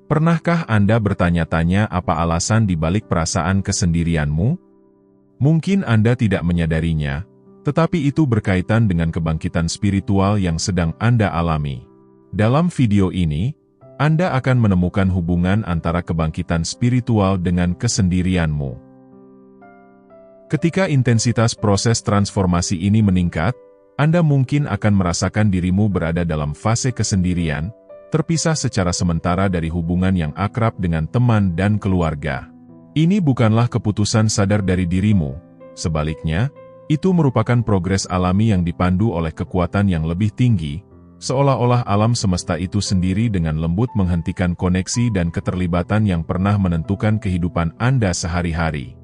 Pernahkah Anda bertanya-tanya apa alasan di balik perasaan kesendirianmu? Mungkin Anda tidak menyadarinya, tetapi itu berkaitan dengan kebangkitan spiritual yang sedang Anda alami. Dalam video ini, Anda akan menemukan hubungan antara kebangkitan spiritual dengan kesendirianmu. Ketika intensitas proses transformasi ini meningkat, Anda mungkin akan merasakan dirimu berada dalam fase kesendirian, terpisah secara sementara dari hubungan yang akrab dengan teman dan keluarga. Ini bukanlah keputusan sadar dari dirimu, sebaliknya, itu merupakan progres alami yang dipandu oleh kekuatan yang lebih tinggi, seolah-olah alam semesta itu sendiri dengan lembut menghentikan koneksi dan keterlibatan yang pernah menentukan kehidupan Anda sehari-hari.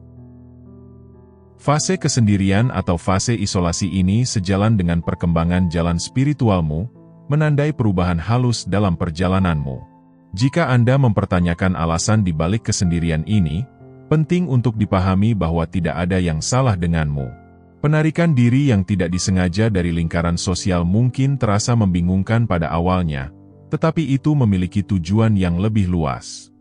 Fase kesendirian atau fase isolasi ini sejalan dengan perkembangan jalan spiritualmu, menandai perubahan halus dalam perjalananmu. Jika Anda mempertanyakan alasan di balik kesendirian ini, penting untuk dipahami bahwa tidak ada yang salah denganmu. Penarikan diri yang tidak disengaja dari lingkaran sosial mungkin terasa membingungkan pada awalnya, tetapi itu memiliki tujuan yang lebih luas.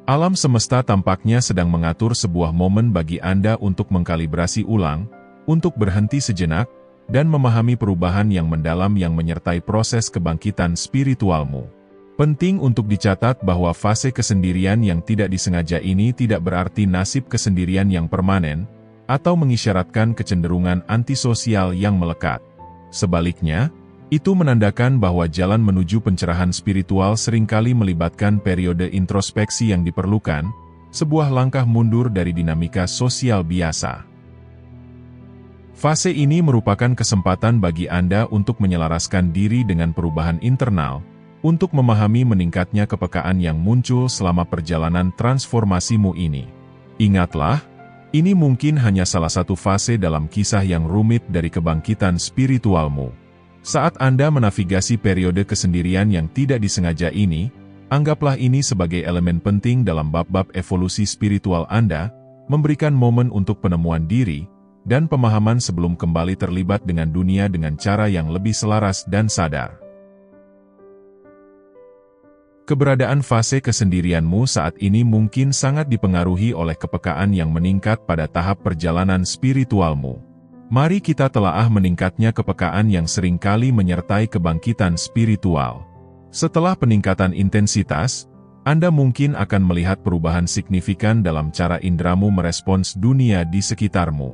Alam semesta tampaknya sedang mengatur sebuah momen bagi Anda untuk mengkalibrasi ulang, untuk berhenti sejenak, dan memahami perubahan yang mendalam yang menyertai proses kebangkitan spiritualmu. Penting untuk dicatat bahwa fase kesendirian yang tidak disengaja ini tidak berarti nasib kesendirian yang permanen, atau mengisyaratkan kecenderungan antisosial yang melekat. Sebaliknya, itu menandakan bahwa jalan menuju pencerahan spiritual seringkali melibatkan periode introspeksi yang diperlukan, sebuah langkah mundur dari dinamika sosial biasa. Fase ini merupakan kesempatan bagi Anda untuk menyelaraskan diri dengan perubahan internal, untuk memahami meningkatnya kepekaan yang muncul selama perjalanan transformasimu ini. Ingatlah, ini mungkin hanya salah satu fase dalam kisah yang rumit dari kebangkitan spiritualmu. Saat Anda menavigasi periode kesendirian yang tidak disengaja ini, anggaplah ini sebagai elemen penting dalam bab-bab evolusi spiritual Anda, memberikan momen untuk penemuan diri, dan pemahaman sebelum kembali terlibat dengan dunia dengan cara yang lebih selaras dan sadar. Keberadaan fase kesendirianmu saat ini mungkin sangat dipengaruhi oleh kepekaan yang meningkat pada tahap perjalanan spiritualmu. Mari kita telaah meningkatnya kepekaan yang seringkali menyertai kebangkitan spiritual. Setelah peningkatan intensitas, Anda mungkin akan melihat perubahan signifikan dalam cara indramu merespons dunia di sekitarmu.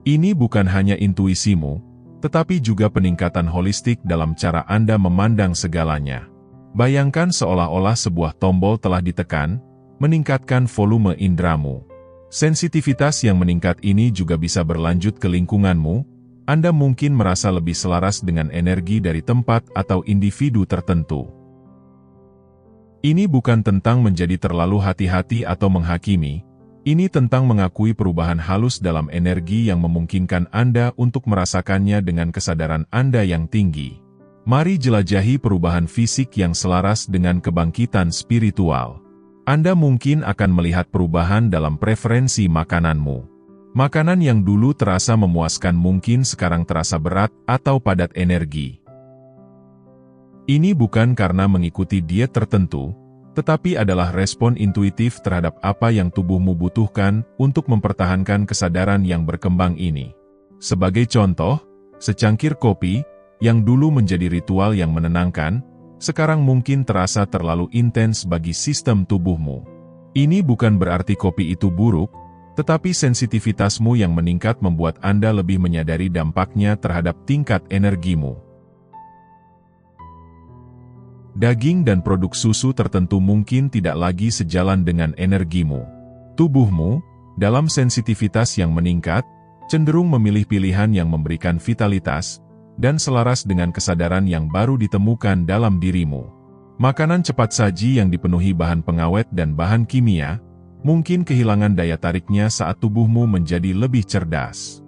Ini bukan hanya intuisimu, tetapi juga peningkatan holistik dalam cara Anda memandang segalanya. Bayangkan seolah-olah sebuah tombol telah ditekan, meningkatkan volume indramu. Sensitivitas yang meningkat ini juga bisa berlanjut ke lingkunganmu. Anda mungkin merasa lebih selaras dengan energi dari tempat atau individu tertentu. Ini bukan tentang menjadi terlalu hati-hati atau menghakimi. Ini tentang mengakui perubahan halus dalam energi yang memungkinkan Anda untuk merasakannya dengan kesadaran Anda yang tinggi. Mari jelajahi perubahan fisik yang selaras dengan kebangkitan spiritual. Anda mungkin akan melihat perubahan dalam preferensi makananmu. Makanan yang dulu terasa memuaskan mungkin sekarang terasa berat atau padat energi. Ini bukan karena mengikuti diet tertentu, tetapi adalah respon intuitif terhadap apa yang tubuhmu butuhkan untuk mempertahankan kesadaran yang berkembang ini. Sebagai contoh, secangkir kopi, yang dulu menjadi ritual yang menenangkan, sekarang mungkin terasa terlalu intens bagi sistem tubuhmu. Ini bukan berarti kopi itu buruk, tetapi sensitivitasmu yang meningkat membuat Anda lebih menyadari dampaknya terhadap tingkat energimu. Daging dan produk susu tertentu mungkin tidak lagi sejalan dengan energimu. Tubuhmu, dalam sensitivitas yang meningkat, cenderung memilih pilihan yang memberikan vitalitas, dan selaras dengan kesadaran yang baru ditemukan dalam dirimu. Makanan cepat saji yang dipenuhi bahan pengawet dan bahan kimia, mungkin kehilangan daya tariknya saat tubuhmu menjadi lebih cerdas.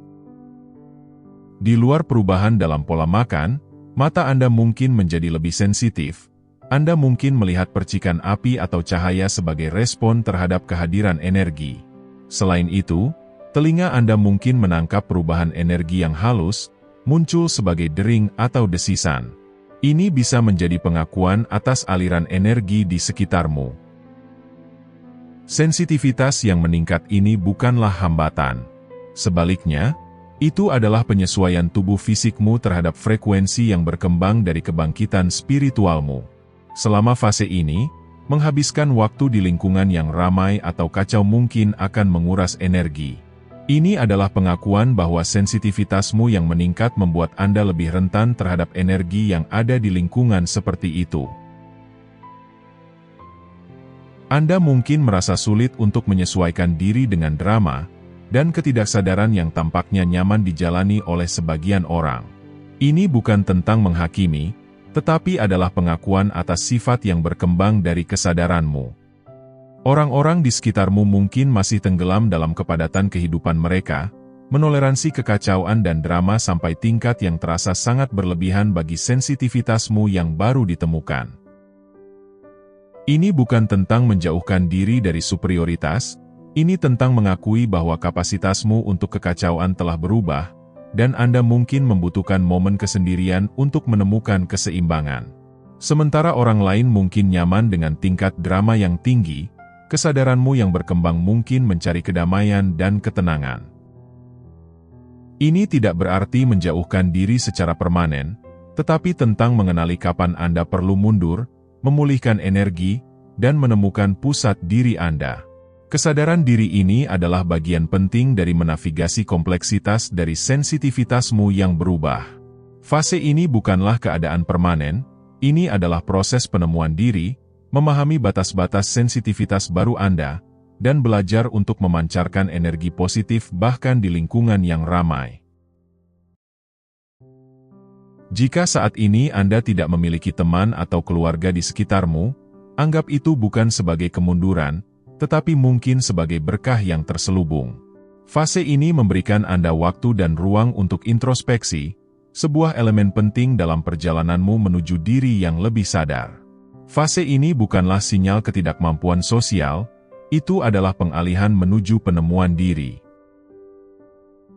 Di luar perubahan dalam pola makan, mata Anda mungkin menjadi lebih sensitif. Anda mungkin melihat percikan api atau cahaya sebagai respon terhadap kehadiran energi. Selain itu, telinga Anda mungkin menangkap perubahan energi yang halus, muncul sebagai dering atau desisan. Ini bisa menjadi pengakuan atas aliran energi di sekitarmu. Sensitivitas yang meningkat ini bukanlah hambatan. Sebaliknya, itu adalah penyesuaian tubuh fisikmu terhadap frekuensi yang berkembang dari kebangkitan spiritualmu. Selama fase ini, menghabiskan waktu di lingkungan yang ramai atau kacau mungkin akan menguras energi. Ini adalah pengakuan bahwa sensitivitasmu yang meningkat membuat Anda lebih rentan terhadap energi yang ada di lingkungan seperti itu. Anda mungkin merasa sulit untuk menyesuaikan diri dengan drama dan ketidaksadaran yang tampaknya nyaman dijalani oleh sebagian orang. Ini bukan tentang menghakimi, tetapi adalah pengakuan atas sifat yang berkembang dari kesadaranmu. Orang-orang di sekitarmu mungkin masih tenggelam dalam kepadatan kehidupan mereka, menoleransi kekacauan dan drama sampai tingkat yang terasa sangat berlebihan bagi sensitivitasmu yang baru ditemukan. Ini bukan tentang menjauhkan diri dari superioritas, ini tentang mengakui bahwa kapasitasmu untuk kekacauan telah berubah, dan Anda mungkin membutuhkan momen kesendirian untuk menemukan keseimbangan. Sementara orang lain mungkin nyaman dengan tingkat drama yang tinggi, kesadaranmu yang berkembang mungkin mencari kedamaian dan ketenangan. Ini tidak berarti menjauhkan diri secara permanen, tetapi tentang mengenali kapan Anda perlu mundur, memulihkan energi, dan menemukan pusat diri Anda. Kesadaran diri ini adalah bagian penting dari menavigasi kompleksitas dari sensitivitasmu yang berubah. Fase ini bukanlah keadaan permanen, ini adalah proses penemuan diri, memahami batas-batas sensitivitas baru Anda, dan belajar untuk memancarkan energi positif bahkan di lingkungan yang ramai. Jika saat ini Anda tidak memiliki teman atau keluarga di sekitarmu, anggap itu bukan sebagai kemunduran, tetapi mungkin sebagai berkah yang terselubung. Fase ini memberikan Anda waktu dan ruang untuk introspeksi, sebuah elemen penting dalam perjalananmu menuju diri yang lebih sadar. Fase ini bukanlah sinyal ketidakmampuan sosial, itu adalah pengalihan menuju penemuan diri.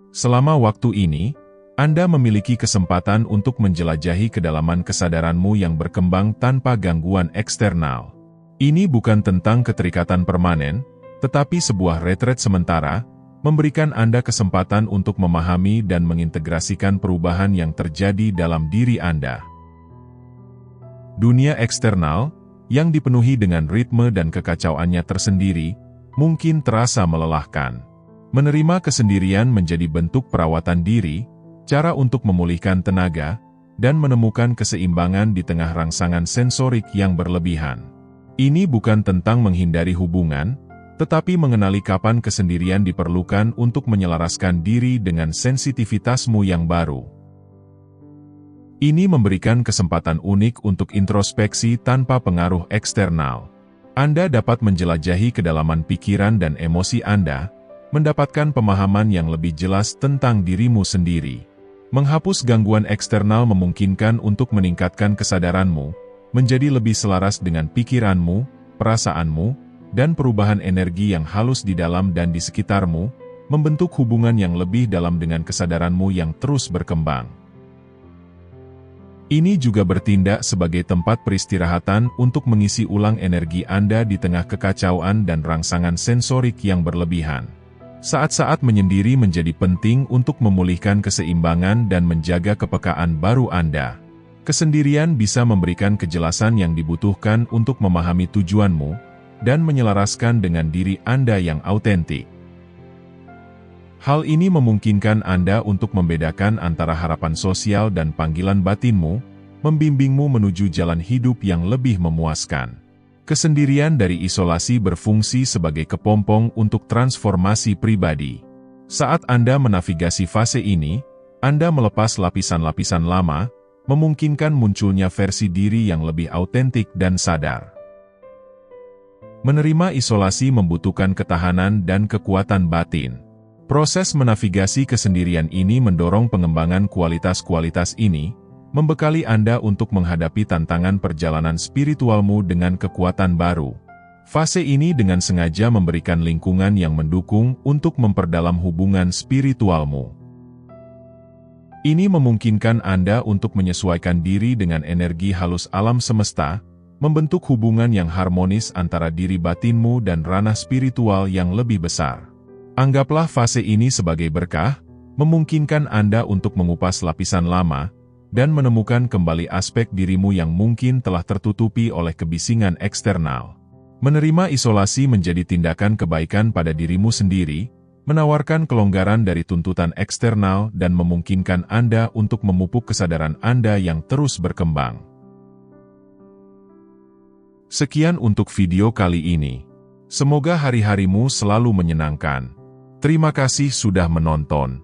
Selama waktu ini, Anda memiliki kesempatan untuk menjelajahi kedalaman kesadaranmu yang berkembang tanpa gangguan eksternal. Ini bukan tentang keterikatan permanen, tetapi sebuah retret sementara, memberikan Anda kesempatan untuk memahami dan mengintegrasikan perubahan yang terjadi dalam diri Anda. Dunia eksternal, yang dipenuhi dengan ritme dan kekacauannya tersendiri, mungkin terasa melelahkan. Menerima kesendirian menjadi bentuk perawatan diri, cara untuk memulihkan tenaga, dan menemukan keseimbangan di tengah rangsangan sensorik yang berlebihan. Ini bukan tentang menghindari hubungan, tetapi mengenali kapan kesendirian diperlukan untuk menyelaraskan diri dengan sensitivitasmu yang baru. Ini memberikan kesempatan unik untuk introspeksi tanpa pengaruh eksternal. Anda dapat menjelajahi kedalaman pikiran dan emosi Anda, mendapatkan pemahaman yang lebih jelas tentang dirimu sendiri. Menghapus gangguan eksternal memungkinkan untuk meningkatkan kesadaranmu, menjadi lebih selaras dengan pikiranmu, perasaanmu, dan perubahan energi yang halus di dalam dan di sekitarmu, membentuk hubungan yang lebih dalam dengan kesadaranmu yang terus berkembang. Ini juga bertindak sebagai tempat peristirahatan untuk mengisi ulang energi Anda di tengah kekacauan dan rangsangan sensorik yang berlebihan. Saat-saat menyendiri menjadi penting untuk memulihkan keseimbangan dan menjaga kepekaan baru Anda. Kesendirian bisa memberikan kejelasan yang dibutuhkan untuk memahami tujuanmu, dan menyelaraskan dengan diri Anda yang autentik. Hal ini memungkinkan Anda untuk membedakan antara harapan sosial dan panggilan batinmu, membimbingmu menuju jalan hidup yang lebih memuaskan. Kesendirian dari isolasi berfungsi sebagai kepompong untuk transformasi pribadi. Saat Anda menavigasi fase ini, Anda melepas lapisan-lapisan lama, memungkinkan munculnya versi diri yang lebih autentik dan sadar. Menerima isolasi membutuhkan ketahanan dan kekuatan batin. Proses menavigasi kesendirian ini mendorong pengembangan kualitas-kualitas ini, membekali Anda untuk menghadapi tantangan perjalanan spiritualmu dengan kekuatan baru. Fase ini dengan sengaja memberikan lingkungan yang mendukung untuk memperdalam hubungan spiritualmu. Ini memungkinkan Anda untuk menyesuaikan diri dengan energi halus alam semesta, membentuk hubungan yang harmonis antara diri batinmu dan ranah spiritual yang lebih besar. Anggaplah fase ini sebagai berkah, memungkinkan Anda untuk mengupas lapisan lama, dan menemukan kembali aspek dirimu yang mungkin telah tertutupi oleh kebisingan eksternal. Menerima isolasi menjadi tindakan kebaikan pada dirimu sendiri, menawarkan kelonggaran dari tuntutan eksternal dan memungkinkan Anda untuk memupuk kesadaran Anda yang terus berkembang. Sekian untuk video kali ini. Semoga hari-harimu selalu menyenangkan. Terima kasih sudah menonton.